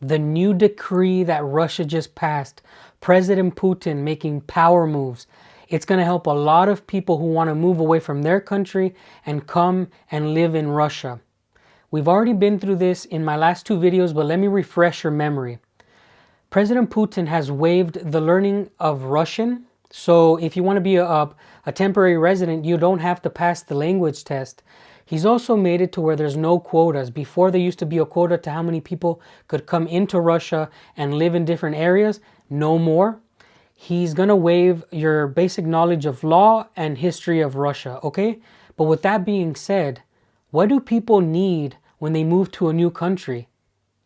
The new decree that Russia just passed, President Putin making power moves. It's going to help a lot of people who want to move away from their country and come and live in Russia. We've already been through this in my last two videos, but let me refresh your memory. President Putin has waived the learning of Russian. So if you want to be a temporary resident, you don't have to pass the language test. He's also made it to where there's no quotas. Before there used to be a quota to how many people could come into Russia and live in different areas. No more. He's going to waive your basic knowledge of law and history of Russia, okay? But with that being said, what do people need when they move to a new country?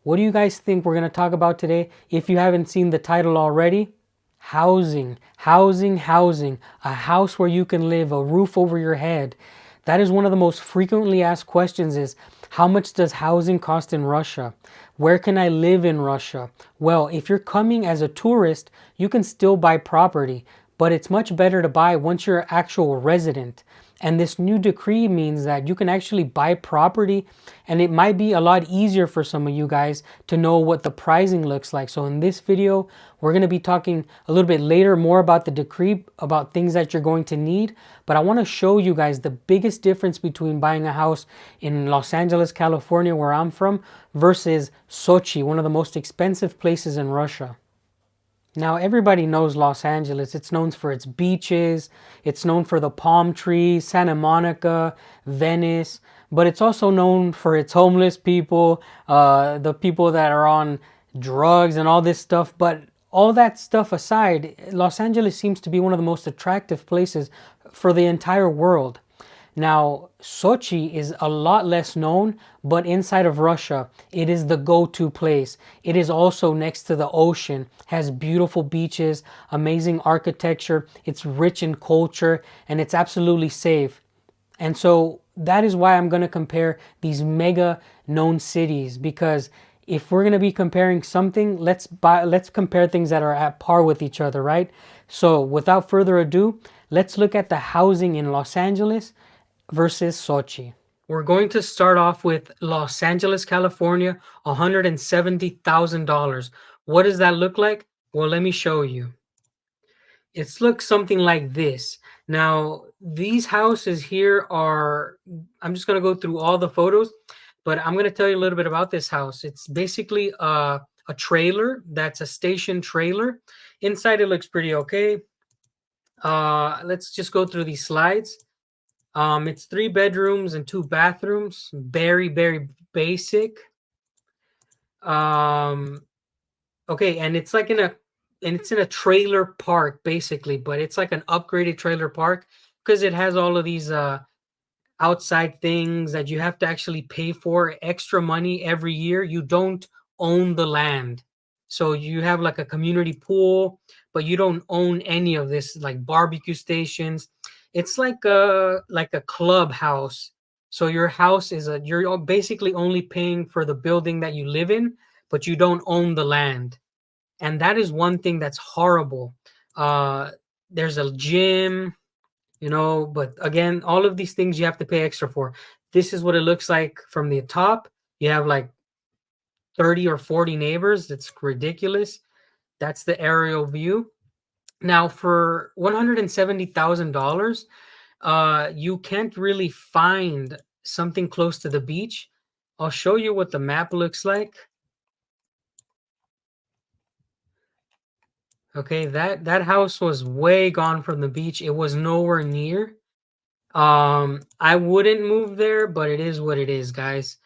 What do you guys think we're going to talk about today? If you haven't seen the title already, housing, housing, housing, a house where you can live, a roof over your head. That is one of the most frequently asked questions is, how much does housing cost in Russia? Where can I live in Russia? Well, if you're coming as a tourist, you can still buy property, but it's much better to buy once you're an actual resident. And this new decree means that you can actually buy property, and it might be a lot easier for some of you guys to know what the pricing looks like. So in this video, we're going to be talking a little bit later more about the decree, about things that you're going to need. But I want to show you guys the biggest difference between buying a house in Los Angeles, California, where I'm from, versus Sochi, one of the most expensive places in Russia. Now, everybody knows Los Angeles. It's known for its beaches. It's known for the palm trees, Santa Monica, Venice. But it's also known for its homeless people, the people that are on drugs and all this stuff. But all that stuff aside, Los Angeles seems to be one of the most attractive places for the entire world. Now, Sochi is a lot less known, but inside of Russia, it is the go-to place. It is also next to the ocean, has beautiful beaches, amazing architecture, it's rich in culture, and it's absolutely safe. And so that is why I'm going to compare these mega known cities, because if we're going to be comparing something, let's compare things that are at par with each other, right? So without further ado, let's look at the housing in Los Angeles versus Sochi. We're going to start off with Los Angeles, California, $170,000. What does that look like? Well, let me show you. It looks something like this. Now, these houses here are, I'm just going to go through all the photos, but I'm going to tell you a little bit about this house. It's basically a trailer that's a station trailer. Inside, it looks pretty okay. Let's just go through these slides. It's 3 bedrooms and 2 bathrooms. Very, very basic. Okay, and it's like in a trailer park basically, but it's like an upgraded trailer park because it has all of these outside things that you have to actually pay for extra money every year. You don't own the land. So you have like a community pool, but you don't own any of this, like barbecue stations. It's like a clubhouse. So your house is you're basically only paying for the building that you live in, but you don't own the land. And that is one thing that's horrible. There's a gym, but again, all of these things you have to pay extra for. This is what it looks like from the top. You have like 30 or 40 neighbors. That's ridiculous. That's the aerial view. Now, for $170,000, you can't really find something close to the beach. I'll show you what the map looks like. Okay, that house was way gone from the beach. It was nowhere near. I wouldn't move there, but it is what it is, guys.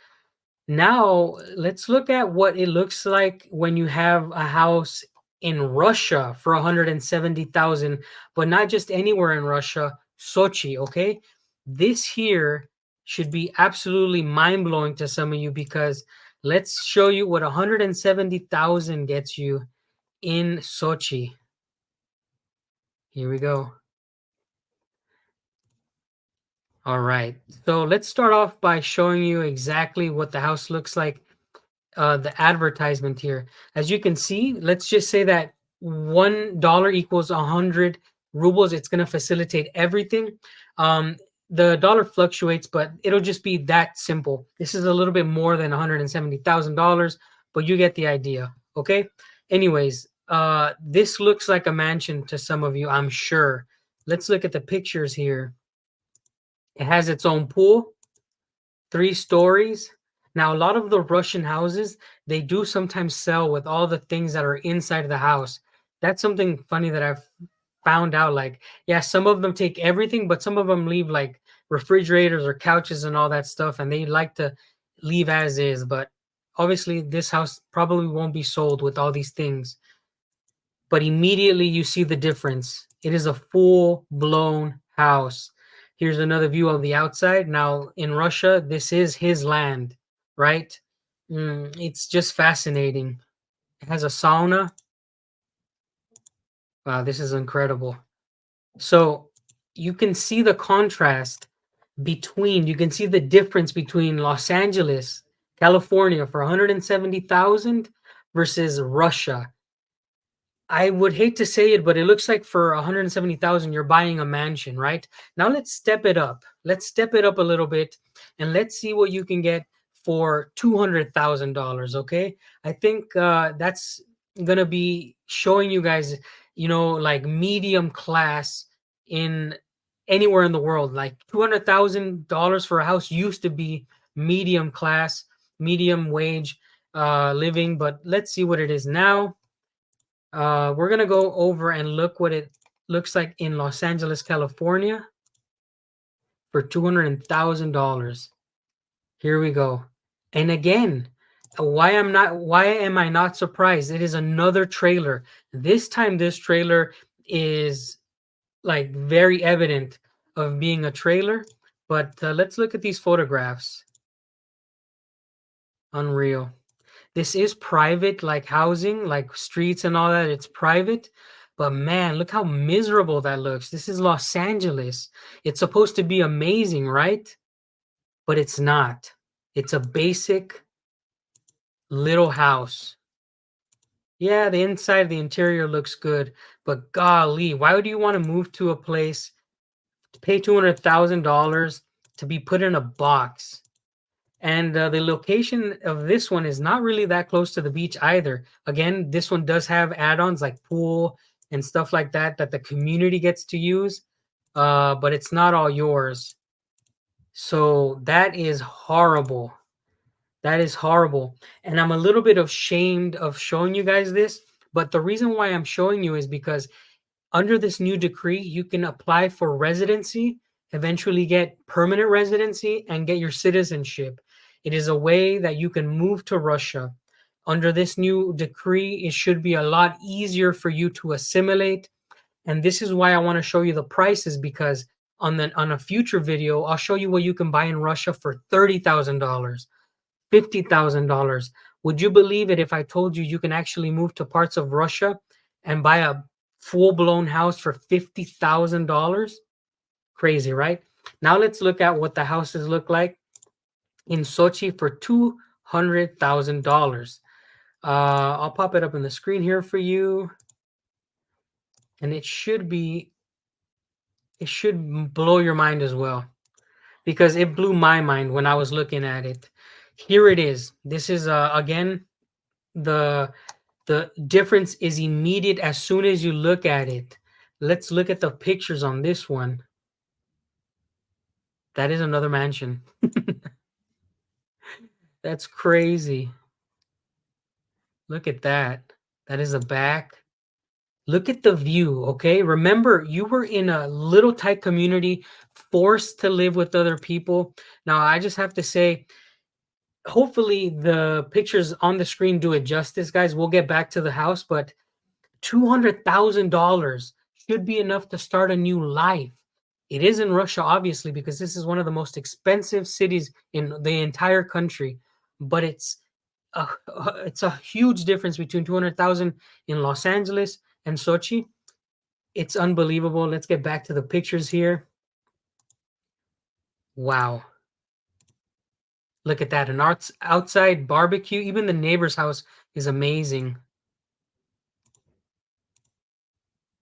Now, let's look at what it looks like when you have a house in Russia for 170,000, but not just anywhere in Russia, Sochi, okay? This here should be absolutely mind-blowing to some of you because let's show you what 170,000 gets you in Sochi. Here we go. All right. So let's start off by showing you exactly what the house looks like. The advertisement here. As you can see, let's just say that $1 equals 100 rubles. It's going to facilitate everything. The dollar fluctuates, but it'll just be that simple. This is a little bit more than $170,000, but you get the idea. Okay. Anyways, this looks like a mansion to some of you, I'm sure. Let's look at the pictures here. It has its own pool, 3 stories. Now, a lot of the Russian houses, they do sometimes sell with all the things that are inside of the house. That's something funny that I've found out. Like, yeah, some of them take everything, but some of them leave like refrigerators or couches and all that stuff, and they like to leave as is. But obviously, this house probably won't be sold with all these things. But immediately you see the difference. It is a full blown house. Here's another view of the outside. Now, in Russia, this is his land, right? It's just fascinating. It has a sauna. Wow, this is incredible. So you can see the contrast you can see the difference between Los Angeles, California for 170,000 versus Russia. I would hate to say it, but it looks like for 170,000 you're buying a mansion, right? Now let's step it up. Let's step it up a little bit and let's see what you can get for $200,000, okay? I think that's going to be showing you guys, like medium class in anywhere in the world. Like $200,000 for a house used to be medium class, medium wage living, but let's see what it is now. We're gonna go over and look what it looks like in Los Angeles, California for $200,000. Here we go. And again, why am I not surprised? It is another trailer. This time this trailer is like very evident of being a trailer, but let's look at these photographs. Unreal. This is private, like housing, like streets and all that. It's private. But man, look how miserable that looks. This is Los Angeles. It's supposed to be amazing, right? But it's not. It's a basic little house. Yeah, the inside, the interior looks good. But golly, why would you want to move to a place to pay $200,000 to be put in a box? And the location of this one is not really that close to the beach either. Again, this one does have add-ons like pool and stuff like that that the community gets to use, but it's not all yours. So that is horrible. That is horrible. And I'm a little bit ashamed of showing you guys this, but the reason why I'm showing you is because under this new decree, you can apply for residency, eventually get permanent residency, and get your citizenship. It is a way that you can move to Russia. Under this new decree, it should be a lot easier for you to assimilate. And this is why I want to show you the prices, because on a future video, I'll show you what you can buy in Russia for $30,000, $50,000. Would you believe it if I told you you can actually move to parts of Russia and buy a full-blown house for $50,000? Crazy, right? Now let's look at what the houses look like in Sochi for $200,000. I'll pop it up on the screen here for you, and it should blow your mind as well, because it blew my mind when I was looking at it. Here it is. This is again, the difference is immediate as soon as you look at it. Let's look at the pictures on this one. That is another mansion. That's crazy. Look at that. That is a back. Look at the view, okay? Remember, you were in a little tight community, forced to live with other people. Now, I just have to say, hopefully the pictures on the screen do it justice, guys. We'll get back to the house, but $200,000 should be enough to start a new life. It is in Russia, obviously, because this is one of the most expensive cities in the entire country. But it's a huge difference between 200,000 in Los Angeles and Sochi. It's unbelievable. Let's get back to the pictures here. Wow. Look at that. An outside barbecue. Even the neighbor's house is amazing.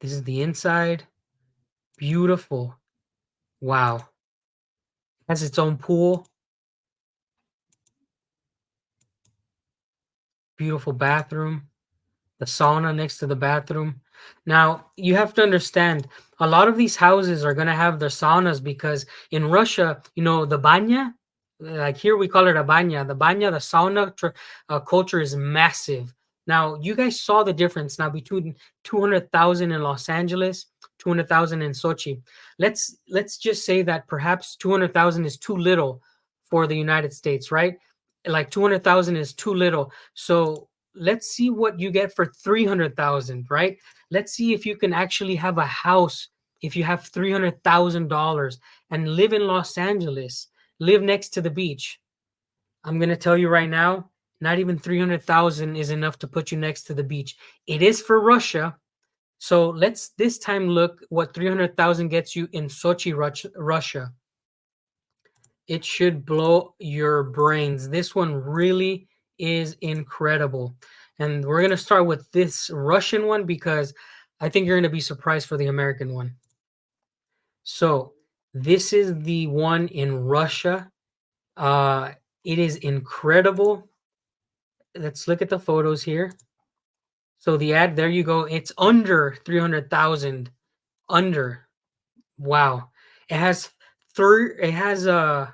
This is the inside. Beautiful. Wow. Has its own pool. Beautiful bathroom. The sauna next to the bathroom. Now, you have to understand, a lot of these houses are going to have their saunas because in Russia, the banya, like here we call it a banya. The banya, the sauna culture is massive. Now, you guys saw the difference now between 200,000 in Los Angeles, 200,000 in Sochi. Let's just say that perhaps 200,000 is too little for the United States, right? Like 200,000 is too little. So let's see what you get for 300,000, right? Let's see if you can actually have a house if you have $300,000 and live in Los Angeles, live next to the beach. I'm going to tell you right now, not even 300,000 is enough to put you next to the beach. It is for Russia. So let's this time look what 300,000 gets you in Sochi, Russia. It should blow your brains. This one really is incredible. And we're going to start with this Russian one because I think you're going to be surprised for the American one. So, this is the one in Russia. Uh, it is incredible. Let's look at the photos here. So, the ad, there you go. It's under 300,000. Under. Wow. It has it has oh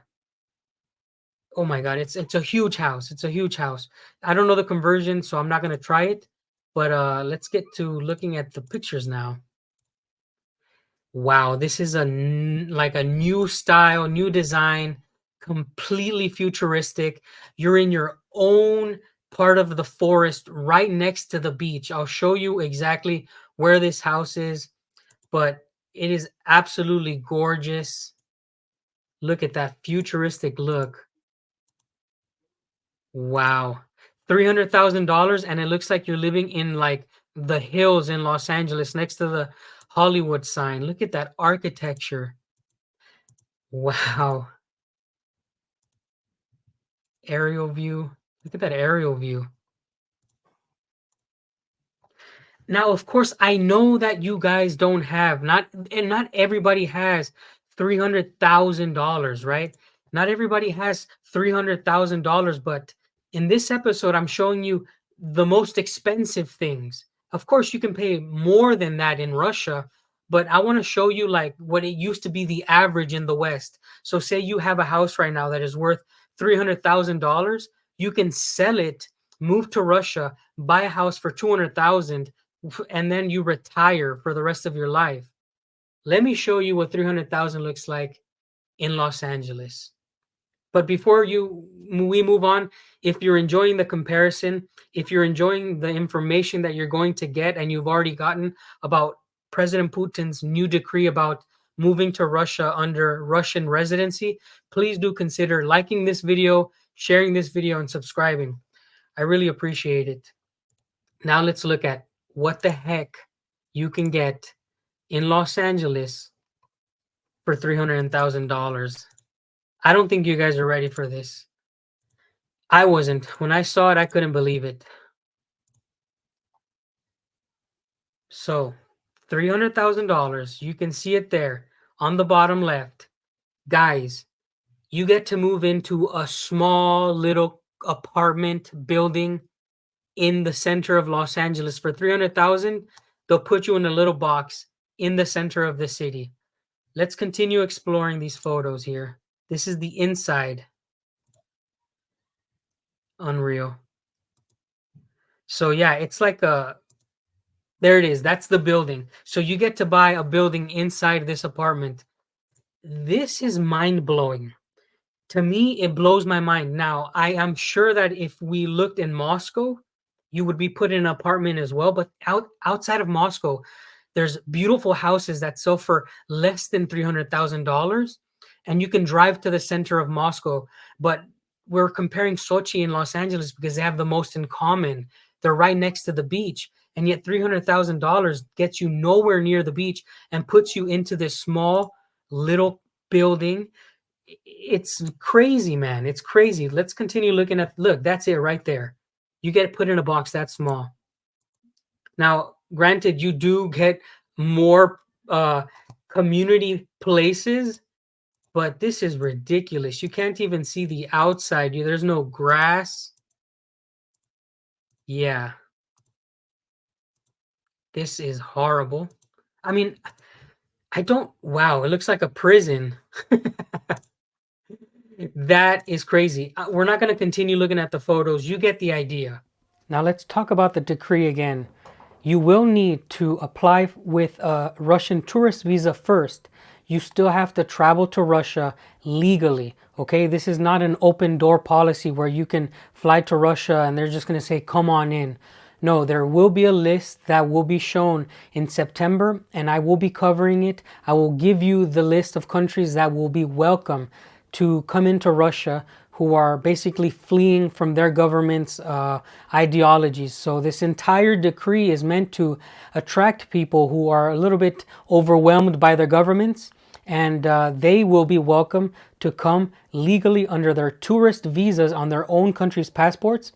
my god, it's a huge house. It's a huge house. I don't know the conversion, so I'm not gonna try it. But let's get to looking at the pictures now. Wow, this is like a new style, new design, completely futuristic. You're in your own part of the forest right next to the beach. I'll show you exactly where this house is, but it is absolutely gorgeous. Look at that futuristic look. Wow. $300,000 and it looks like you're living in like the hills in Los Angeles next to the Hollywood sign. Look at that architecture. Wow. Aerial view. Look at that aerial view. Now, of course, I know that you guys don't have not everybody has $300,000, right? Not everybody has $300,000, but in this episode, I'm showing you the most expensive things. Of course, you can pay more than that in Russia, but I want to show you like what it used to be the average in the West. So, say you have a house right now that is worth $300,000, you can sell it, move to Russia, buy a house for 200,000 and then you retire for the rest of your life. Let me show you what 300,000 looks like in Los Angeles. But before we move on, if you're enjoying the comparison, if you're enjoying the information that you're going to get and you've already gotten about President Putin's new decree about moving to Russia under Russian residency, please do consider liking this video, sharing this video, and subscribing. I really appreciate it. Now let's look at what the heck you can get in Los Angeles for $300,000. I don't think you guys are ready for this. I wasn't. When I saw it, I couldn't believe it. So, $300,000, you can see it there on the bottom left. Guys, you get to move into a small little apartment building in the center of Los Angeles for 300,000. They'll put you in a little box in the center of the city. Let's continue exploring these photos here. This is the inside. Unreal. So yeah, it's like there it is. That's the building. So you get to buy a building inside this apartment. This is mind-blowing. To me, it blows my mind. Now, I am sure that if we looked in Moscow, you would be put in an apartment as well. But outside of Moscow, there's beautiful houses that sell for less than $300,000, and you can drive to the center of Moscow. But we're comparing Sochi and Los Angeles because they have the most in common. They're right next to the beach, and yet $300,000 gets you nowhere near the beach and puts you into this small little building. It's crazy, man. It's crazy. Let's continue looking at. Look, that's it right there. You get put in a box that small. Now, granted, you do get more community places, but this is ridiculous. You can't even see the outside. There's no grass. Yeah, this is horrible. I mean, I don't, wow, it looks like a prison. That is crazy. We're not going to continue looking at the photos. You get the idea. Now let's talk about the decree again. You will need to apply with a Russian tourist visa first. You still have to travel to Russia legally. Okay, this is not an open door policy where you can fly to Russia and they're just going to say, come on in. No, there will be a list that will be shown in September and I will be covering it. I will give you the list of countries that will be welcome to come into Russia who are basically fleeing from their government's ideologies. So this entire decree is meant to attract people who are a little bit overwhelmed by their governments, and they will be welcome to come legally under their tourist visas on their own country's passports.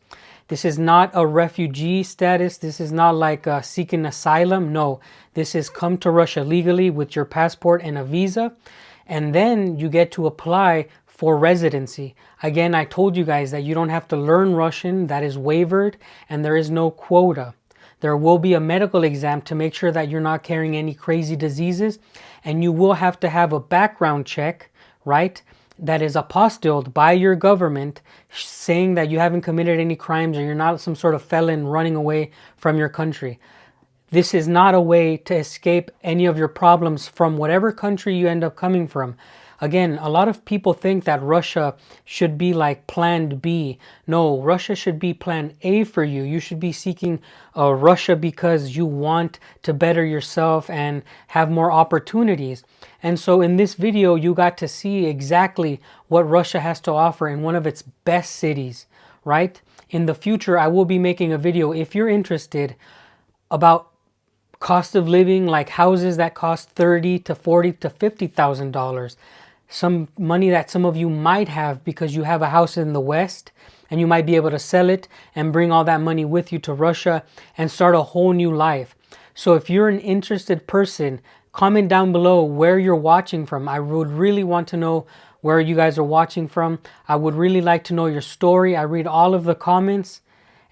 This is not a refugee status. This is not like seeking asylum. No, this is come to Russia legally with your passport and a visa. And then you get to apply for residency. Again, I told you guys that you don't have to learn Russian. That is waived, and there is no quota. There will be a medical exam to make sure that you're not carrying any crazy diseases, and you will have to have a background check, right? That is apostilled by your government saying that you haven't committed any crimes or you're not some sort of felon running away from your country. This is not a way to escape any of your problems from whatever country you end up coming from. Again, a lot of people think that Russia should be like plan B. No, Russia should be plan A for you. You should be seeking Russia because you want to better yourself and have more opportunities. And so in this video, you got to see exactly what Russia has to offer in one of its best cities, right? In the future, I will be making a video, if you're interested, about cost of living, like houses that cost $30,000 to $40,000 to $50,000. Some money that some of you might have because you have a house in the West and you might be able to sell it and bring all that money with you to Russia and start a whole new life. So if you're an interested person, comment down below where you're watching from. I would really want to know where you guys are watching from. I would really like to know your story. I read all of the comments.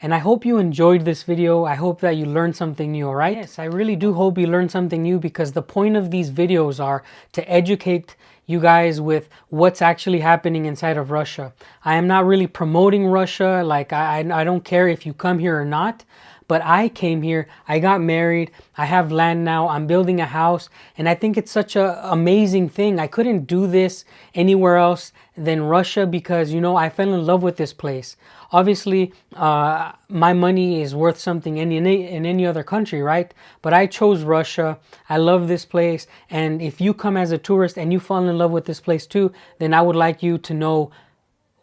And I hope you enjoyed this video. I hope that you learned something new, all right? Yes, I really do hope you learned something new because the point of these videos are to educate you guys with what's actually happening inside of Russia. I am not really promoting Russia. Like, I don't care if you come here or not. But I came here, I got married, I have land now, I'm building a house, and I think it's such an amazing thing. I couldn't do this anywhere else than Russia because, you know, I fell in love with this place. Obviously, my money is worth something in any other country, right? But I chose Russia. I love this place. And if you come as a tourist and you fall in love with this place too, then I would like you to know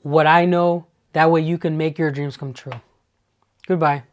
what I know. That way you can make your dreams come true. Goodbye.